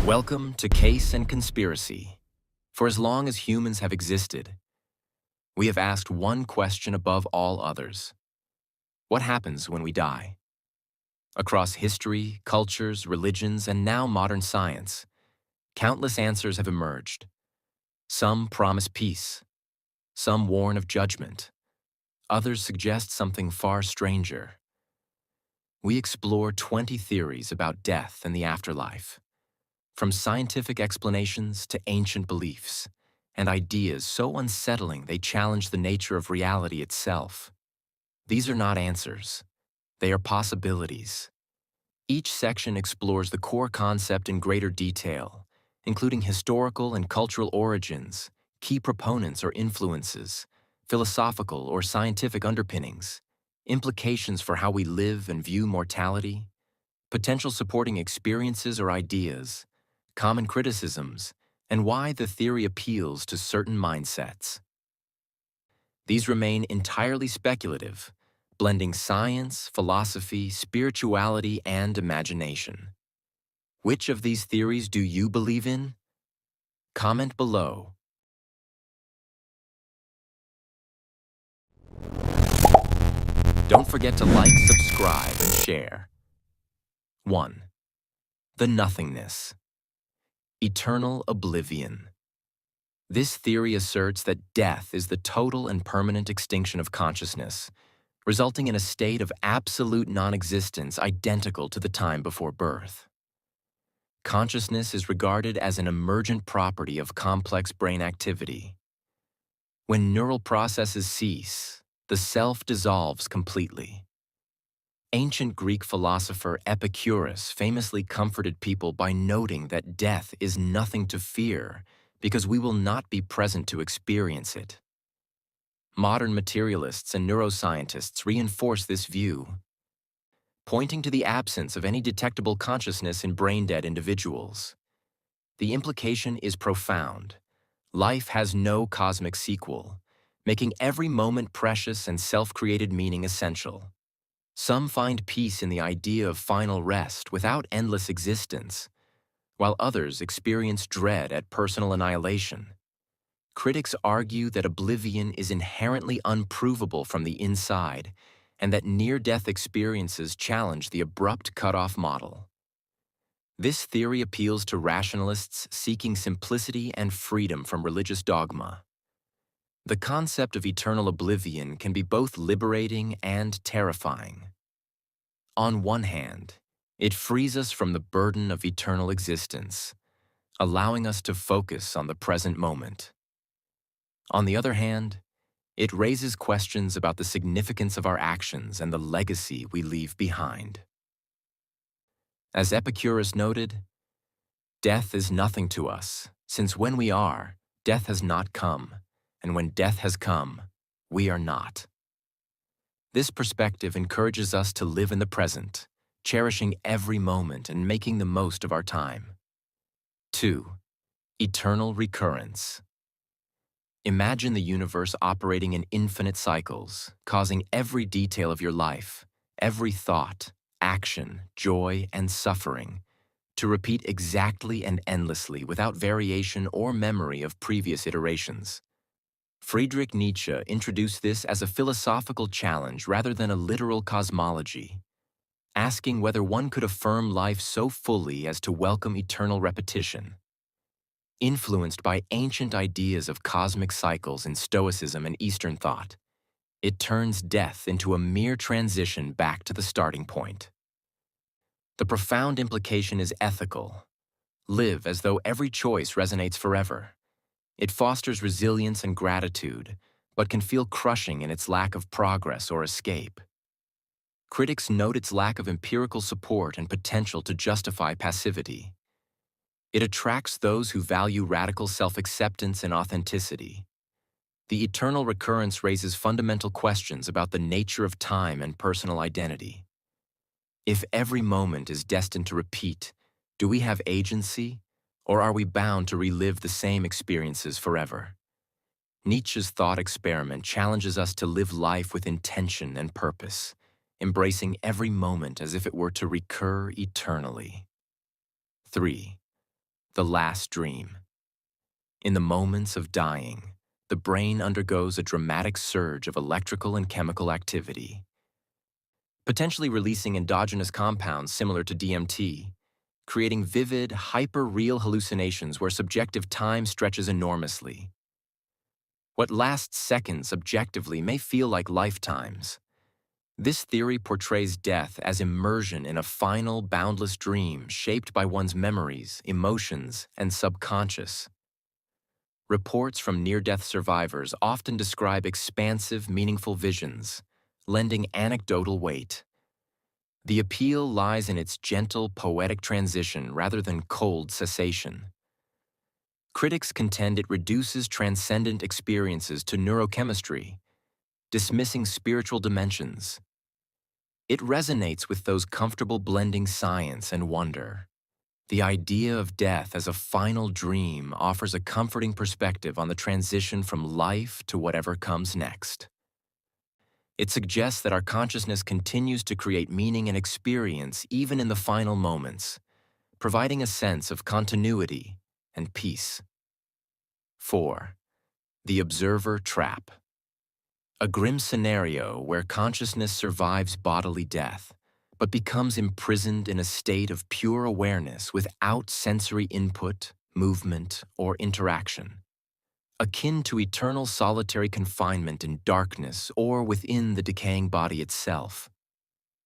Welcome to Case and Conspiracy. For as long as humans have existed, we have asked one question above all others. What happens when we die? Across history, cultures, religions, and now modern science, countless answers have emerged. Some promise peace, some warn of judgment, others suggest something far stranger. We explore 20 theories about death and the afterlife, from scientific explanations to ancient beliefs, and ideas so unsettling they challenge the nature of reality itself. These are not answers. They are possibilities. Each section explores the core concept in greater detail, including historical and cultural origins, key proponents or influences, philosophical or scientific underpinnings, implications for how we live and view mortality, potential supporting experiences or ideas, common criticisms, and why the theory appeals to certain mindsets. These remain entirely speculative, blending science, philosophy, spirituality, and imagination. Which of these theories do you believe in? Comment below. Don't forget to like, subscribe, and share. 1. The nothingness. Eternal oblivion. This theory asserts that death is the total and permanent extinction of consciousness, resulting in a state of absolute non-existence identical to the time before birth. Consciousness is regarded as an emergent property of complex brain activity. When neural processes cease, the self dissolves completely. Ancient Greek philosopher Epicurus famously comforted people by noting that death is nothing to fear because we will not be present to experience it. Modern materialists and neuroscientists reinforce this view, pointing to the absence of any detectable consciousness in brain-dead individuals. The implication is profound. Life has no cosmic sequel, making every moment precious and self-created meaning essential. Some find peace in the idea of final rest without endless existence, while others experience dread at personal annihilation. Critics argue that oblivion is inherently unprovable from the inside, and that near-death experiences challenge the abrupt cutoff model. This theory appeals to rationalists seeking simplicity and freedom from religious dogma. The concept of eternal oblivion can be both liberating and terrifying. On one hand, it frees us from the burden of eternal existence, allowing us to focus on the present moment. On the other hand, it raises questions about the significance of our actions and the legacy we leave behind. As Epicurus noted, death is nothing to us, since when we are, death has not come, and when death has come, we are not. This perspective encourages us to live in the present, cherishing every moment and making the most of our time. 2. Eternal recurrence. Imagine the universe operating in infinite cycles, causing every detail of your life, every thought, action, joy, and suffering to repeat exactly and endlessly without variation or memory of previous iterations. Friedrich Nietzsche introduced this as a philosophical challenge rather than a literal cosmology, asking whether one could affirm life so fully as to welcome eternal repetition. Influenced by ancient ideas of cosmic cycles in Stoicism and Eastern thought, it turns death into a mere transition back to the starting point. The profound implication is ethical. Live as though every choice resonates forever. It fosters resilience and gratitude, but can feel crushing in its lack of progress or escape. Critics note its lack of empirical support and potential to justify passivity. It attracts those who value radical self-acceptance and authenticity. The eternal recurrence raises fundamental questions about the nature of time and personal identity. If every moment is destined to repeat, do we have agency, or are we bound to relive the same experiences forever? Nietzsche's thought experiment challenges us to live life with intention and purpose, embracing every moment as if it were to recur eternally. 3. The last dream. In the moments of dying, the brain undergoes a dramatic surge of electrical and chemical activity, potentially releasing endogenous compounds similar to DMT, creating vivid, hyper-real hallucinations where subjective time stretches enormously. What lasts seconds objectively may feel like lifetimes. This theory portrays death as immersion in a final, boundless dream shaped by one's memories, emotions, and subconscious. Reports from near-death survivors often describe expansive, meaningful visions, lending anecdotal weight. The appeal lies in its gentle, poetic transition rather than cold cessation. Critics contend it reduces transcendent experiences to neurochemistry, dismissing spiritual dimensions. It resonates with those comfortable blending science and wonder. The idea of death as a final dream offers a comforting perspective on the transition from life to whatever comes next. It suggests that our consciousness continues to create meaning and experience even in the final moments, providing a sense of continuity and peace. 4. The observer trap. A grim scenario where consciousness survives bodily death, but becomes imprisoned in a state of pure awareness without sensory input, movement, or interaction. Akin to eternal solitary confinement in darkness or within the decaying body itself.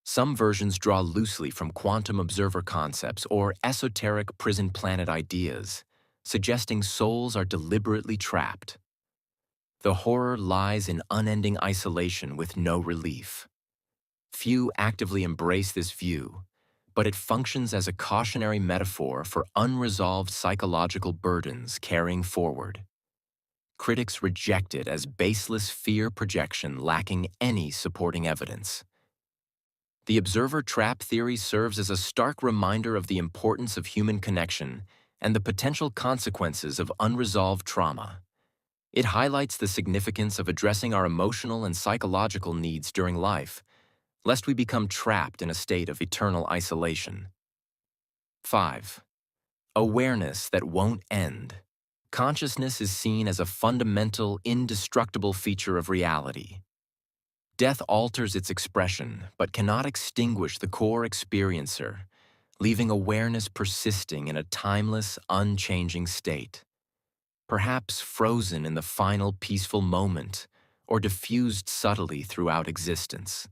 Some versions draw loosely from quantum observer concepts or esoteric prison planet ideas, suggesting souls are deliberately trapped. The horror lies in unending isolation with no relief. Few actively embrace this view, but it functions as a cautionary metaphor for unresolved psychological burdens carrying forward. Critics reject it as baseless fear projection lacking any supporting evidence. The observer trap theory serves as a stark reminder of the importance of human connection and the potential consequences of unresolved trauma. It highlights the significance of addressing our emotional and psychological needs during life, lest we become trapped in a state of eternal isolation. 5. Awareness that won't end. Consciousness is seen as a fundamental, indestructible feature of reality. Death alters its expression, but cannot extinguish the core experiencer, leaving awareness persisting in a timeless, unchanging state. Perhaps frozen in the final peaceful moment, or diffused subtly throughout existence.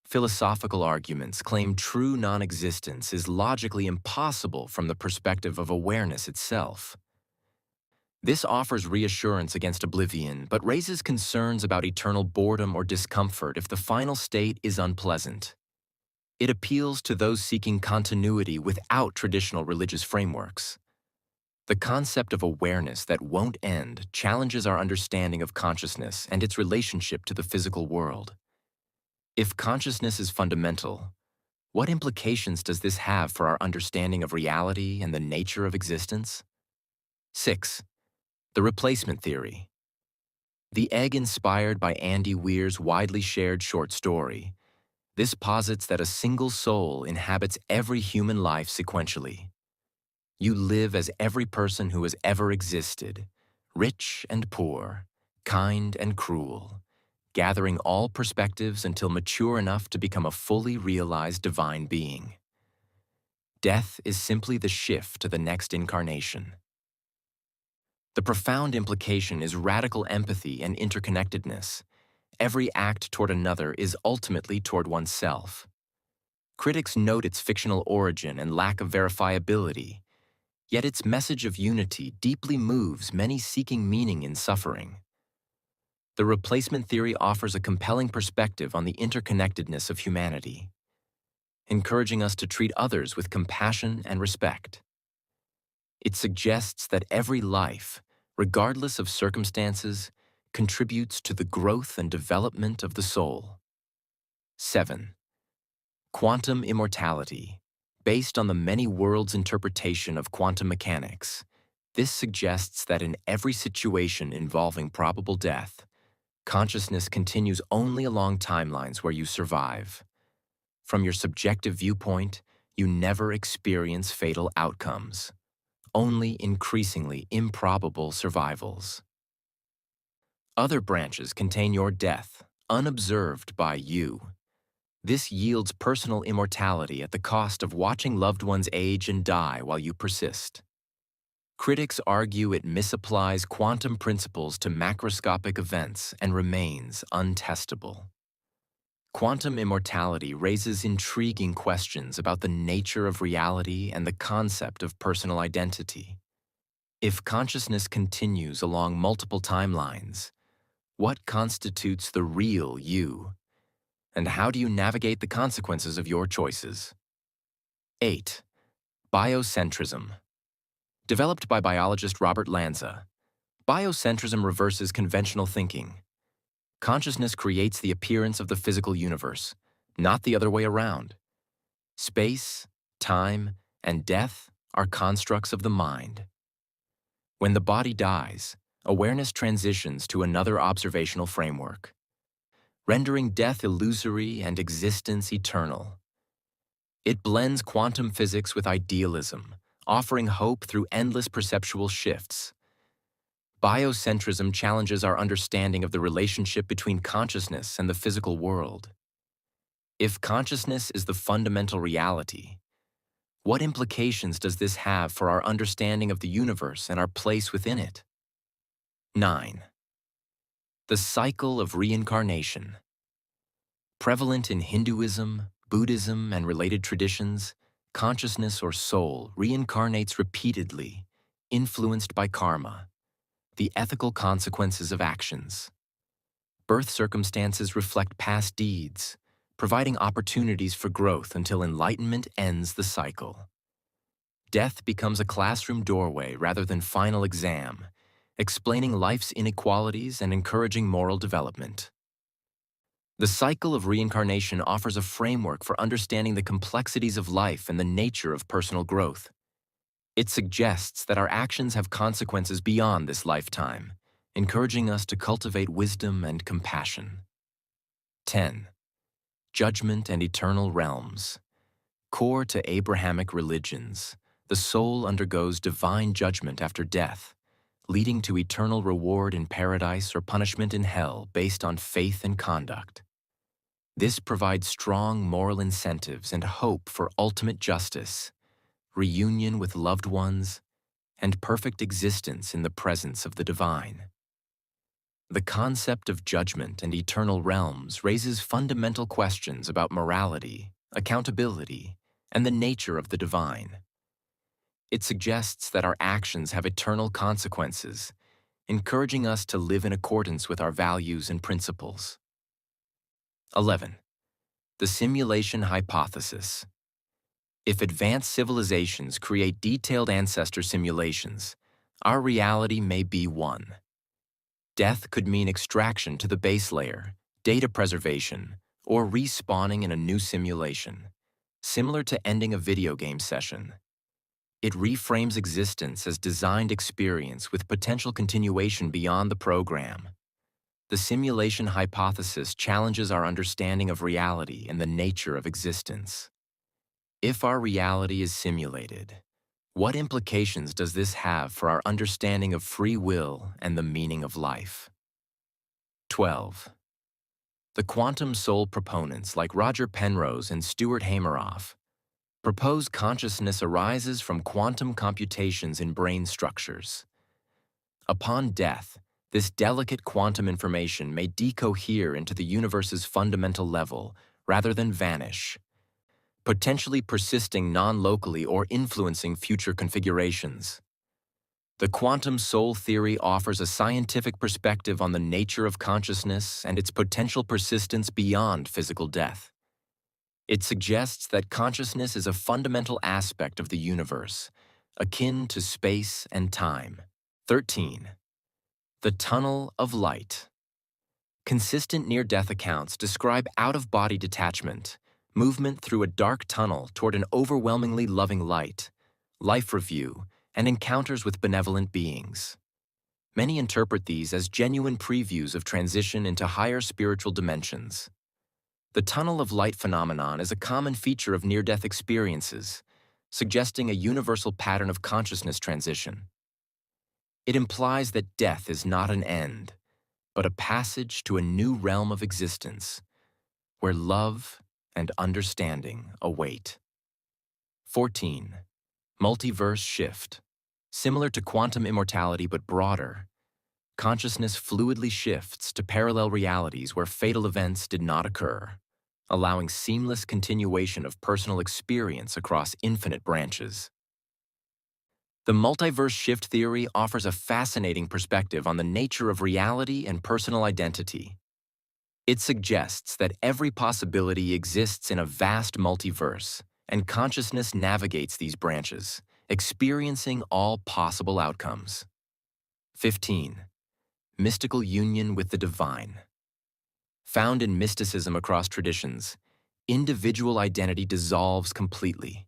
Philosophical arguments claim true non-existence is logically impossible from the perspective of awareness itself. This offers reassurance against oblivion, but raises concerns about eternal boredom or discomfort if the final state is unpleasant. It appeals to those seeking continuity without traditional religious frameworks. The concept of awareness that won't end challenges our understanding of consciousness and its relationship to the physical world. If consciousness is fundamental, what implications does this have for our understanding of reality and the nature of existence? 6. The replacement theory. The egg inspired by Andy Weir's widely shared short story. This posits that a single soul inhabits every human life sequentially. You live as every person who has ever existed, rich and poor, kind and cruel, gathering all perspectives until mature enough to become a fully realized divine being. Death is simply the shift to the next incarnation. The profound implication is radical empathy and interconnectedness. Every act toward another is ultimately toward oneself. Critics note its fictional origin and lack of verifiability, yet its message of unity deeply moves many seeking meaning in suffering. The replacement theory offers a compelling perspective on the interconnectedness of humanity, encouraging us to treat others with compassion and respect. It suggests that every life, regardless of circumstances, contributes to the growth and development of the soul. 7. Quantum immortality. Based on the many worlds interpretation of quantum mechanics, this suggests that in every situation involving probable death, consciousness continues only along timelines where you survive. From your subjective viewpoint, you never experience fatal outcomes. only increasingly improbable survivals. Other branches contain your death, unobserved by you. This yields personal immortality at the cost of watching loved ones age and die while you persist. Critics argue it misapplies quantum principles to macroscopic events and remains untestable. Quantum immortality raises intriguing questions about the nature of reality and the concept of personal identity. If consciousness continues along multiple timelines, what constitutes the real you? And how do you navigate the consequences of your choices? 8. Biocentrism. Developed by biologist Robert Lanza, biocentrism reverses conventional thinking. Consciousness creates the appearance of the physical universe, not the other way around. Space, time, and death are constructs of the mind. When the body dies, awareness transitions to another observational framework, rendering death illusory and existence eternal. It blends quantum physics with idealism, offering hope through endless perceptual shifts. Biocentrism challenges our understanding of the relationship between consciousness and the physical world. If consciousness is the fundamental reality, what implications does this have for our understanding of the universe and our place within it? 9. The cycle of reincarnation. Prevalent in Hinduism, Buddhism, and related traditions, consciousness or soul reincarnates repeatedly, influenced by karma, the ethical consequences of actions. Birth circumstances reflect past deeds, providing opportunities for growth until enlightenment ends the cycle. Death becomes a classroom doorway rather than final exam, explaining life's inequalities and encouraging moral development. The cycle of reincarnation offers a framework for understanding the complexities of life and the nature of personal growth. It suggests that our actions have consequences beyond this lifetime, encouraging us to cultivate wisdom and compassion. 10. Judgment and eternal realms. Core to Abrahamic religions, the soul undergoes divine judgment after death, leading to eternal reward in paradise or punishment in hell based on faith and conduct. This provides strong moral incentives and hope for ultimate justice, reunion with loved ones, and perfect existence in the presence of the divine. The concept of judgment and eternal realms raises fundamental questions about morality, accountability, and the nature of the divine. It suggests that our actions have eternal consequences, encouraging us to live in accordance with our values and principles. 11. The simulation hypothesis. If advanced civilizations create detailed ancestor simulations, our reality may be one. Death could mean extraction to the base layer, data preservation, or respawning in a new simulation, similar to ending a video game session. It reframes existence as designed experience with potential continuation beyond the program. The simulation hypothesis challenges our understanding of reality and the nature of existence. If our reality is simulated, what implications does this have for our understanding of free will and the meaning of life? 12. The quantum soul proponents like Roger Penrose and Stuart Hameroff propose consciousness arises from quantum computations in brain structures. Upon death, this delicate quantum information may decohere into the universe's fundamental level rather than vanish, potentially persisting non-locally or influencing future configurations. The quantum soul theory offers a scientific perspective on the nature of consciousness and its potential persistence beyond physical death. It suggests that consciousness is a fundamental aspect of the universe, akin to space and time. 13. The tunnel of light. Consistent near-death accounts describe out-of-body detachment, movement through a dark tunnel toward an overwhelmingly loving light, life review, and encounters with benevolent beings. Many interpret these as genuine previews of transition into higher spiritual dimensions. The tunnel of light phenomenon is a common feature of near-death experiences, suggesting a universal pattern of consciousness transition. It implies that death is not an end, but a passage to a new realm of existence, where love and understanding await. 14. Multiverse shift. Similar to quantum immortality but broader, consciousness fluidly shifts to parallel realities where fatal events did not occur, allowing seamless continuation of personal experience across infinite branches. The multiverse shift theory offers a fascinating perspective on the nature of reality and personal identity. It suggests that every possibility exists in a vast multiverse, and consciousness navigates these branches, experiencing all possible outcomes. 15. Mystical union with the divine. Found in mysticism across traditions, individual identity dissolves completely,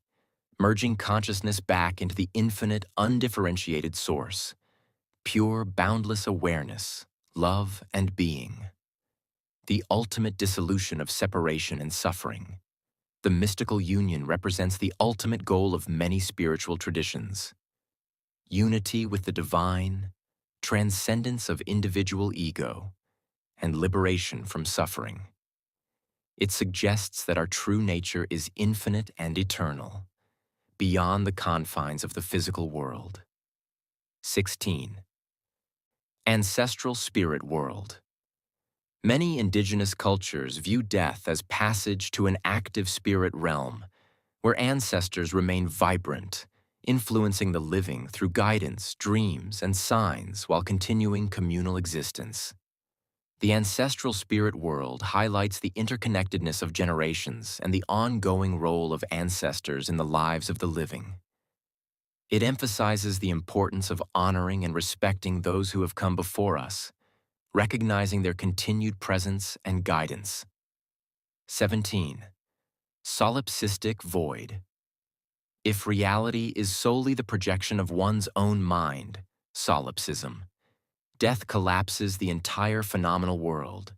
merging consciousness back into the infinite, undifferentiated source, pure, boundless awareness, love, and being. The ultimate dissolution of separation and suffering. The mystical union represents the ultimate goal of many spiritual traditions. Unity with the divine, transcendence of individual ego, and liberation from suffering. It suggests that our true nature is infinite and eternal, beyond the confines of the physical world. 16. Ancestral spirit world. Many indigenous cultures view death as passage to an active spirit realm, where ancestors remain vibrant, influencing the living through guidance, dreams, and signs while continuing communal existence. The ancestral spirit world highlights the interconnectedness of generations and the ongoing role of ancestors in the lives of the living. It emphasizes the importance of honoring and respecting those who have come before us, recognizing their continued presence and guidance. 17. Solipsistic void. If reality is solely the projection of one's own mind, solipsism, death collapses the entire phenomenal world,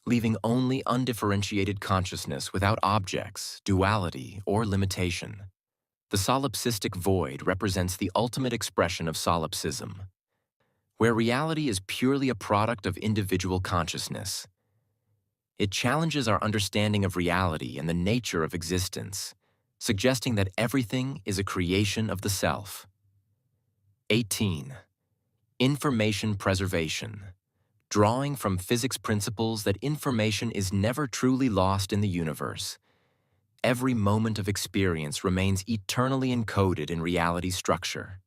leaving only undifferentiated consciousness without objects, duality, or limitation. The solipsistic void represents the ultimate expression of solipsism, where reality is purely a product of individual consciousness. It challenges our understanding of reality and the nature of existence, suggesting that everything is a creation of the self. 18. Information preservation. Drawing from physics principles that information is never truly lost in the universe. Every moment of experience remains eternally encoded in reality's structure,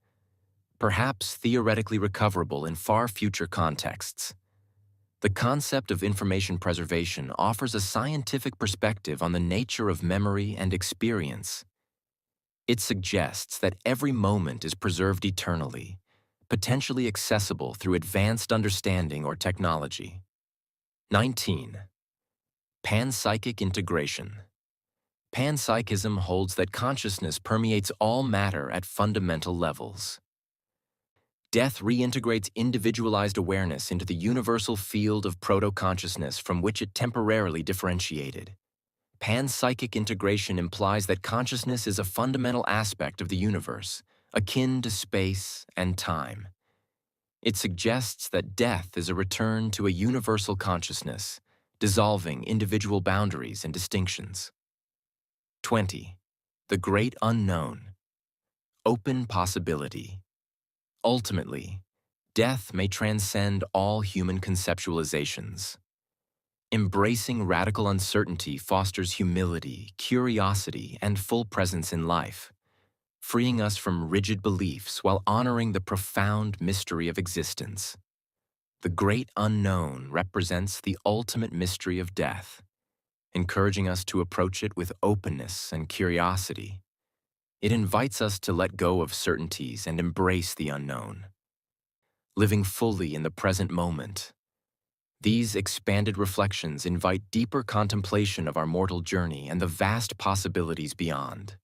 perhaps theoretically recoverable in far future contexts. The concept of information preservation offers a scientific perspective on the nature of memory and experience. It suggests that every moment is preserved eternally, potentially accessible through advanced understanding or technology. 19. Panpsychic integration. Panpsychism holds that consciousness permeates all matter at fundamental levels. Death reintegrates individualized awareness into the universal field of proto-consciousness from which it temporarily differentiated. Panpsychic integration implies that consciousness is a fundamental aspect of the universe, akin to space and time. It suggests that death is a return to a universal consciousness, dissolving individual boundaries and distinctions. 20. The Great Unknown. Open possibility. Ultimately, death may transcend all human conceptualizations. Embracing radical uncertainty fosters humility, curiosity, and full presence in life, freeing us from rigid beliefs while honoring the profound mystery of existence. The great unknown represents the ultimate mystery of death, encouraging us to approach it with openness and curiosity. It invites us to let go of certainties and embrace the unknown, living fully in the present moment. These expanded reflections invite deeper contemplation of our mortal journey and the vast possibilities beyond.